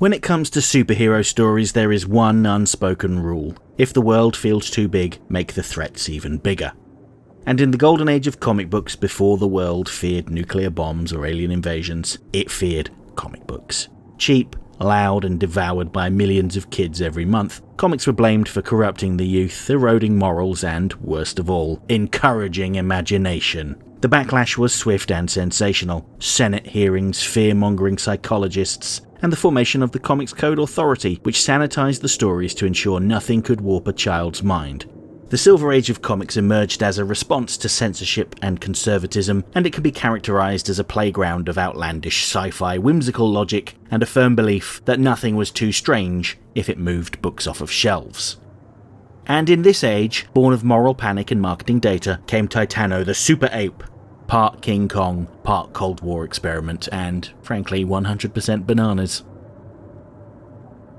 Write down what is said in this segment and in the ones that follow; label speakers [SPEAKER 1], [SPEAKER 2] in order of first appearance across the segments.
[SPEAKER 1] When it comes to superhero stories, there is one unspoken rule. If the world feels too big, make the threats even bigger. And in the golden age of comic books, before the world feared nuclear bombs or alien invasions, it feared comic books. Cheap, loud, and devoured by millions of kids every month, comics were blamed for corrupting the youth, eroding morals, and, worst of all, encouraging imagination. The backlash was swift and sensational. Senate hearings, fear-mongering psychologists, and the formation of the Comics Code Authority, which sanitized the stories to ensure nothing could warp a child's mind. The Silver Age of comics emerged as a response to censorship and conservatism, and it can be characterized as a playground of outlandish sci-fi whimsical logic and a firm belief that nothing was too strange if it moved books off of shelves. And in this age, born of moral panic and marketing data, came Titano The Super Ape, part King Kong, part Cold War experiment, and, frankly, 100% bananas.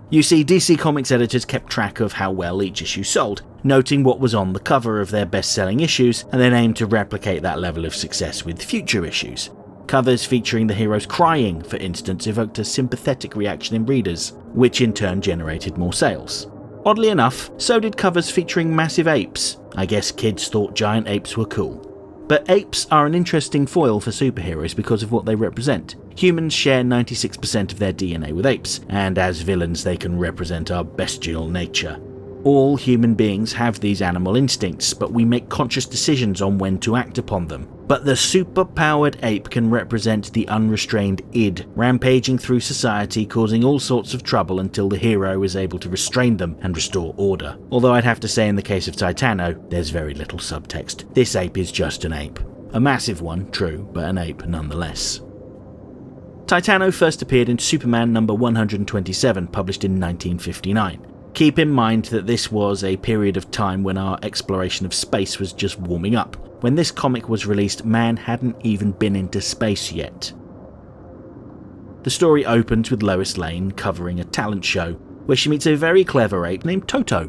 [SPEAKER 1] You see, DC Comics editors kept track of how well each issue sold, noting what was on the cover of their best-selling issues, and then aimed to replicate that level of success with future issues. Covers featuring the heroes crying, for instance, evoked a sympathetic reaction in readers, which in turn generated more sales. Oddly enough, so did covers featuring massive apes. I guess kids thought giant apes were cool. But apes are an interesting foil for superheroes because of what they represent. Humans share 96% of their DNA with apes, and as villains they can represent our bestial nature. All human beings have these animal instincts, but we make conscious decisions on when to act upon them. But the super-powered ape can represent the unrestrained id, rampaging through society, causing all sorts of trouble until the hero is able to restrain them and restore order. Although I'd have to say in the case of Titano, there's very little subtext. This ape is just an ape. A massive one, true, but an ape nonetheless. Titano first appeared in Superman number 127, published in 1959. Keep in mind that this was a period of time when our exploration of space was just warming up. When this comic was released, man hadn't even been into space yet. The story opens with Lois Lane covering a talent show, where she meets a very clever ape named Toto.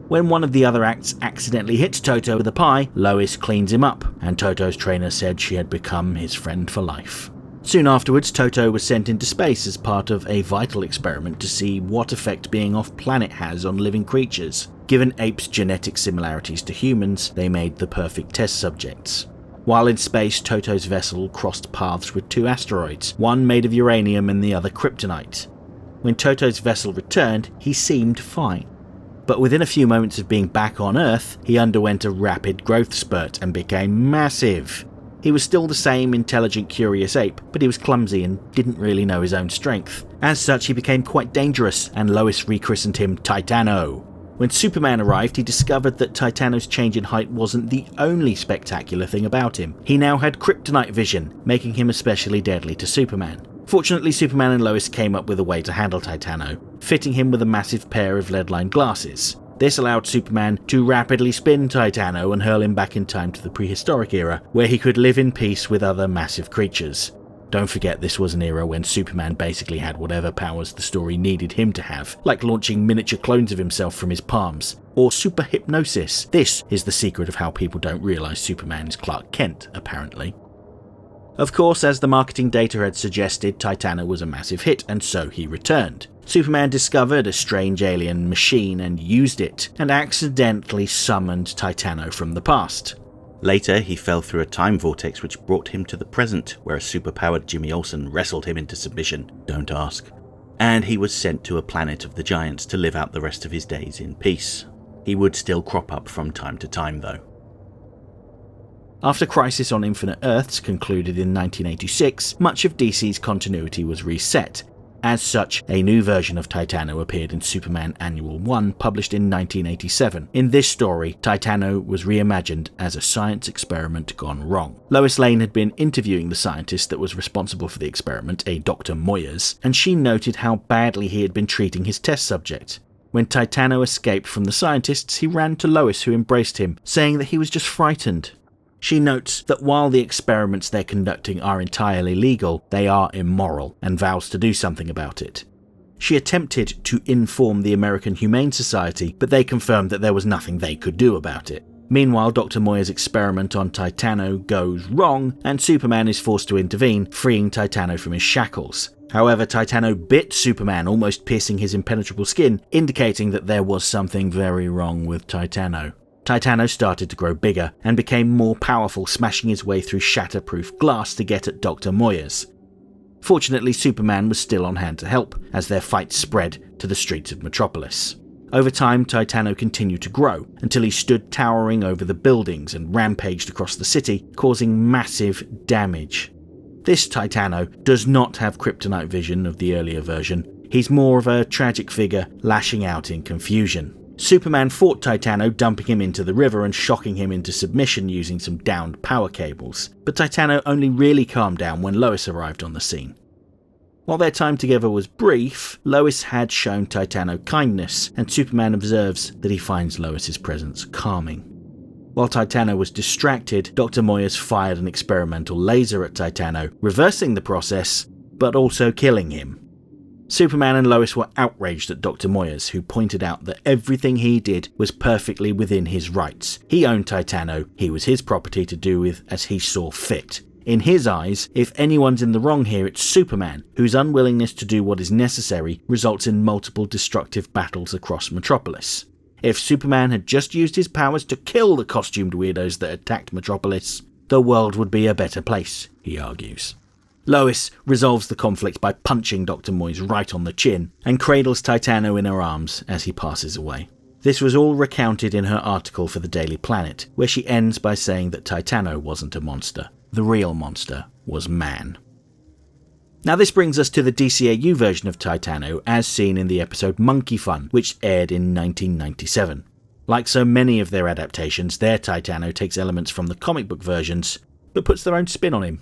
[SPEAKER 1] When one of the other acts accidentally hits Toto with a pie, Lois cleans him up, and Toto's trainer said she had become his friend for life. Soon afterwards, Toto was sent into space as part of a vital experiment to see what effect being off-planet has on living creatures. Given apes' genetic similarities to humans, they made the perfect test subjects. While in space, Toto's vessel crossed paths with two asteroids, one made of uranium and the other kryptonite. When Toto's vessel returned, he seemed fine. But within a few moments of being back on Earth, he underwent a rapid growth spurt and became massive. He was still the same intelligent, curious ape, but he was clumsy and didn't really know his own strength. As such, he became quite dangerous, and Lois rechristened him Titano. When Superman arrived, he discovered that Titano's change in height wasn't the only spectacular thing about him. He now had kryptonite vision, making him especially deadly to Superman. Fortunately, Superman and Lois came up with a way to handle Titano, fitting him with a massive pair of lead-lined glasses. This allowed Superman to rapidly spin Titano and hurl him back in time to the prehistoric era, where he could live in peace with other massive creatures. Don't forget, this was an era when Superman basically had whatever powers the story needed him to have, like launching miniature clones of himself from his palms, or super hypnosis. This is the secret of how people don't realise Superman is Clark Kent, apparently. Of course, as the marketing data had suggested, Titano was a massive hit, and so he returned. Superman discovered a strange alien machine and used it, and accidentally summoned Titano from the past. Later, he fell through a time vortex which brought him to the present, where a superpowered Jimmy Olsen wrestled him into submission. Don't ask. And he was sent to a planet of the giants to live out the rest of his days in peace. He would still crop up from time to time, though. After Crisis on Infinite Earths concluded in 1986, much of DC's continuity was reset. As such, a new version of Titano appeared in Superman Annual 1, published in 1987. In this story, Titano was reimagined as a science experiment gone wrong. Lois Lane had been interviewing the scientist that was responsible for the experiment, a Dr. Moyers, and she noted how badly he had been treating his test subject. When Titano escaped from the scientists, he ran to Lois, who embraced him, saying that he was just frightened. She notes that while the experiments they're conducting are entirely legal, they are immoral, and vows to do something about it. She attempted to inform the American Humane Society, but they confirmed that there was nothing they could do about it. Meanwhile, Dr. Moya's experiment on Titano goes wrong, and Superman is forced to intervene, freeing Titano from his shackles. However, Titano bit Superman, almost piercing his impenetrable skin, indicating that there was something very wrong with Titano. Titano started to grow bigger, and became more powerful, smashing his way through shatterproof glass to get at Dr. Moya's. Fortunately, Superman was still on hand to help, as their fight spread to the streets of Metropolis. Over time, Titano continued to grow, until he stood towering over the buildings and rampaged across the city, causing massive damage. This Titano does not have kryptonite vision of the earlier version. He's more of a tragic figure, lashing out in confusion. Superman fought Titano, dumping him into the river and shocking him into submission using some downed power cables. But Titano only really calmed down when Lois arrived on the scene. While their time together was brief, Lois had shown Titano kindness, and Superman observes that he finds Lois's presence calming. While Titano was distracted, Dr. Moyers fired an experimental laser at Titano, reversing the process, but also killing him. Superman and Lois were outraged at Dr. Moyers, who pointed out that everything he did was perfectly within his rights. He owned Titano, he was his property to do with as he saw fit. In his eyes, if anyone's in the wrong here, it's Superman, whose unwillingness to do what is necessary results in multiple destructive battles across Metropolis. If Superman had just used his powers to kill the costumed weirdos that attacked Metropolis, the world would be a better place, he argues. Lois resolves the conflict by punching Dr. Moyes right on the chin, and cradles Titano in her arms as he passes away. This was all recounted in her article for the Daily Planet, where she ends by saying that Titano wasn't a monster. The real monster was man. Now this brings us to the DCAU version of Titano as seen in the episode Monkey Fun, which aired in 1997. Like so many of their adaptations, their Titano takes elements from the comic book versions, but puts their own spin on him.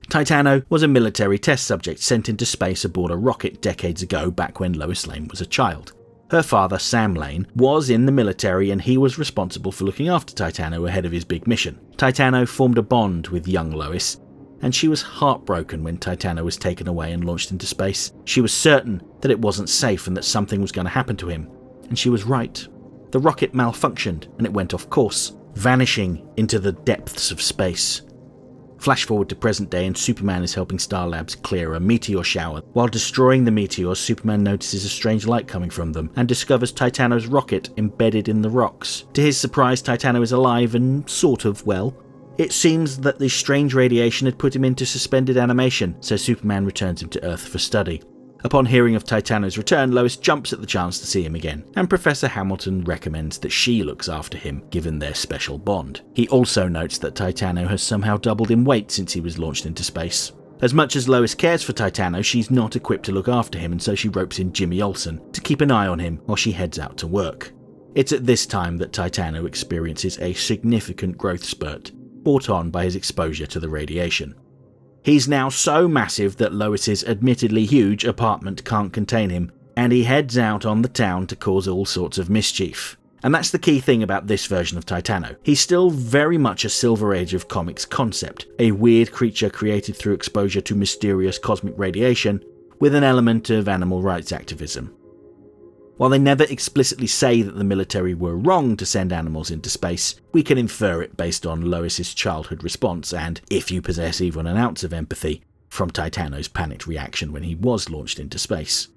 [SPEAKER 1] Titano was a military test subject sent into space aboard a rocket decades ago, back when Lois Lane was a child. Her father, Sam Lane, was in the military, and he was responsible for looking after Titano ahead of his big mission. Titano formed a bond with young Lois, and she was heartbroken when Titano was taken away and launched into space. She was certain that it wasn't safe and that something was going to happen to him, and she was right. The rocket malfunctioned, and it went off course, vanishing into the depths of space. Flash forward to present day, and Superman is helping Star Labs clear a meteor shower. While destroying the meteors, Superman notices a strange light coming from them and discovers Titano's rocket embedded in the rocks. To his surprise, Titano is alive and sort of well. It seems that the strange radiation had put him into suspended animation, so Superman returns him to Earth for study. Upon hearing of Titano's return, Lois jumps at the chance to see him again, and Professor Hamilton recommends that she looks after him, given their special bond. He also notes that Titano has somehow doubled in weight since he was launched into space. As much as Lois cares for Titano, she's not equipped to look after him, and so she ropes in Jimmy Olsen to keep an eye on him while she heads out to work. It's at this time that Titano experiences a significant growth spurt, brought on by his exposure to the radiation. He's now so massive that Lois's admittedly huge apartment can't contain him, and he heads out on the town to cause all sorts of mischief. And that's the key thing about this version of Titano. He's still very much a Silver Age of comics concept, a weird creature created through exposure to mysterious cosmic radiation, with an element of animal rights activism. While they never explicitly say that the military were wrong to send animals into space, we can infer it based on Lois's childhood response and, if you possess even an ounce of empathy, from Titano's panicked reaction when he was launched into space.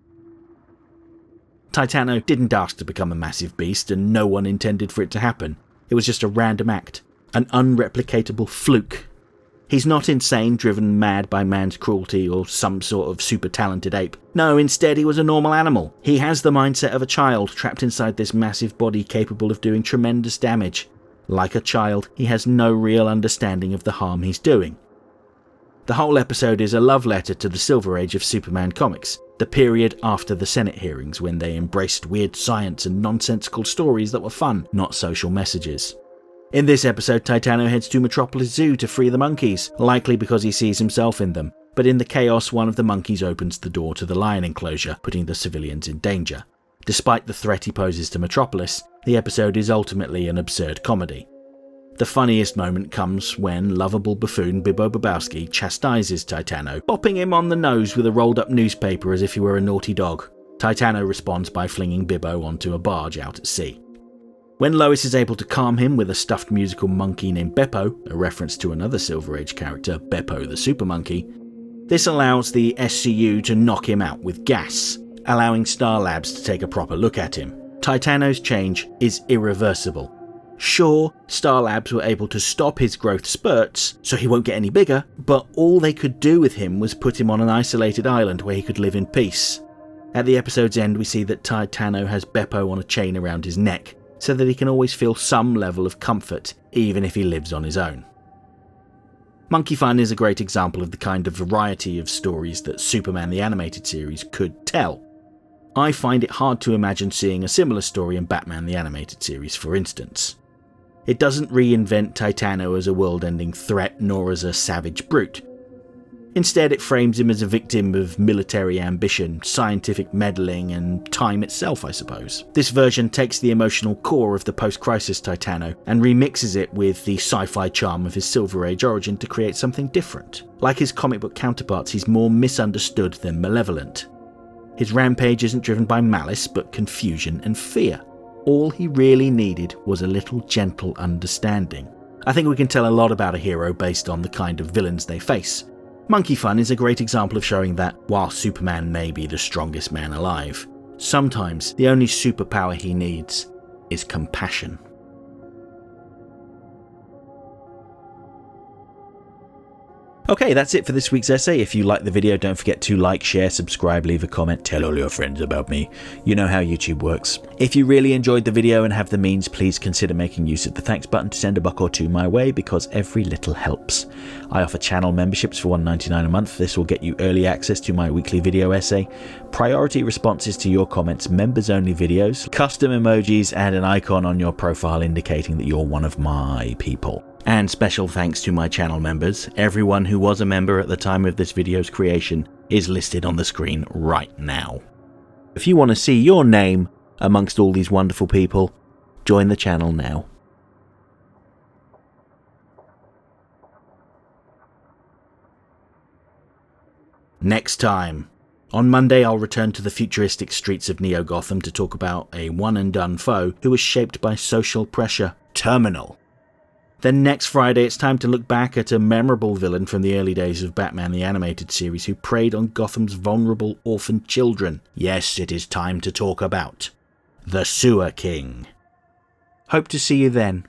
[SPEAKER 1] Titano didn't ask to become a massive beast, and no one intended for it to happen. It was just a random act, an unreplicatable fluke. He's not insane, driven mad by man's cruelty, or some sort of super talented ape. No, instead he was a normal animal. He has the mindset of a child, trapped inside this massive body capable of doing tremendous damage. Like a child, he has no real understanding of the harm he's doing. The whole episode is a love letter to the Silver Age of Superman comics, the period after the Senate hearings when they embraced weird science and nonsensical stories that were fun, not social messages. In this episode, Titano heads to Metropolis Zoo to free the monkeys, likely because he sees himself in them. But in the chaos, one of the monkeys opens the door to the lion enclosure, putting the civilians in danger. Despite the threat he poses to Metropolis, the episode is ultimately an absurd comedy. The funniest moment comes when lovable buffoon Bibbo Bobowski chastises Titano, bopping him on the nose with a rolled-up newspaper as if he were a naughty dog. Titano responds by flinging Bibbo onto a barge out at sea. When Lois is able to calm him with a stuffed musical monkey named Beppo, a reference to another Silver Age character, Beppo the Super Monkey, this allows the SCU to knock him out with gas, allowing Star Labs to take a proper look at him. Titano's change is irreversible. Sure, Star Labs were able to stop his growth spurts, so he won't get any bigger, but all they could do with him was put him on an isolated island where he could live in peace. At the episode's end, we see that Titano has Beppo on a chain around his neck, so that he can always feel some level of comfort, even if he lives on his own. Monkey Fun is a great example of the kind of variety of stories that Superman the Animated Series could tell. I find it hard to imagine seeing a similar story in Batman the Animated Series, for instance. It doesn't reinvent Titano as a world-ending threat nor as a savage brute. Instead, it frames him as a victim of military ambition, scientific meddling, and time itself, I suppose. This version takes the emotional core of the post-crisis Titano and remixes it with the sci-fi charm of his Silver Age origin to create something different. Like his comic book counterparts, he's more misunderstood than malevolent. His rampage isn't driven by malice, but confusion and fear. All he really needed was a little gentle understanding. I think we can tell a lot about a hero based on the kind of villains they face. Monkey Fun is a great example of showing that, while Superman may be the strongest man alive, sometimes the only superpower he needs is compassion. Okay, that's it for this week's essay. If you liked the video, don't forget to like, share, subscribe, leave a comment, tell all your friends about me. You know how YouTube works. If you really enjoyed the video and have the means, please consider making use of the thanks button to send $1 or $2 my way, because every little helps. I offer channel memberships for $1.99 a month. This will get you early access to my weekly video essay, priority responses to your comments, members-only videos, custom emojis, and an icon on your profile indicating that you're one of my people. And special thanks to my channel members. Everyone who was a member at the time of this video's creation is listed on the screen right now. If you want to see your name amongst all these wonderful people, join the channel now. Next time. On Monday, I'll return to the futuristic streets of Neo-Gotham to talk about a one-and-done foe who was shaped by social pressure, Terminal. Then next Friday, it's time to look back at a memorable villain from the early days of Batman the Animated Series who preyed on Gotham's vulnerable orphan children. Yes, it is time to talk about the Sewer King. Hope to see you then.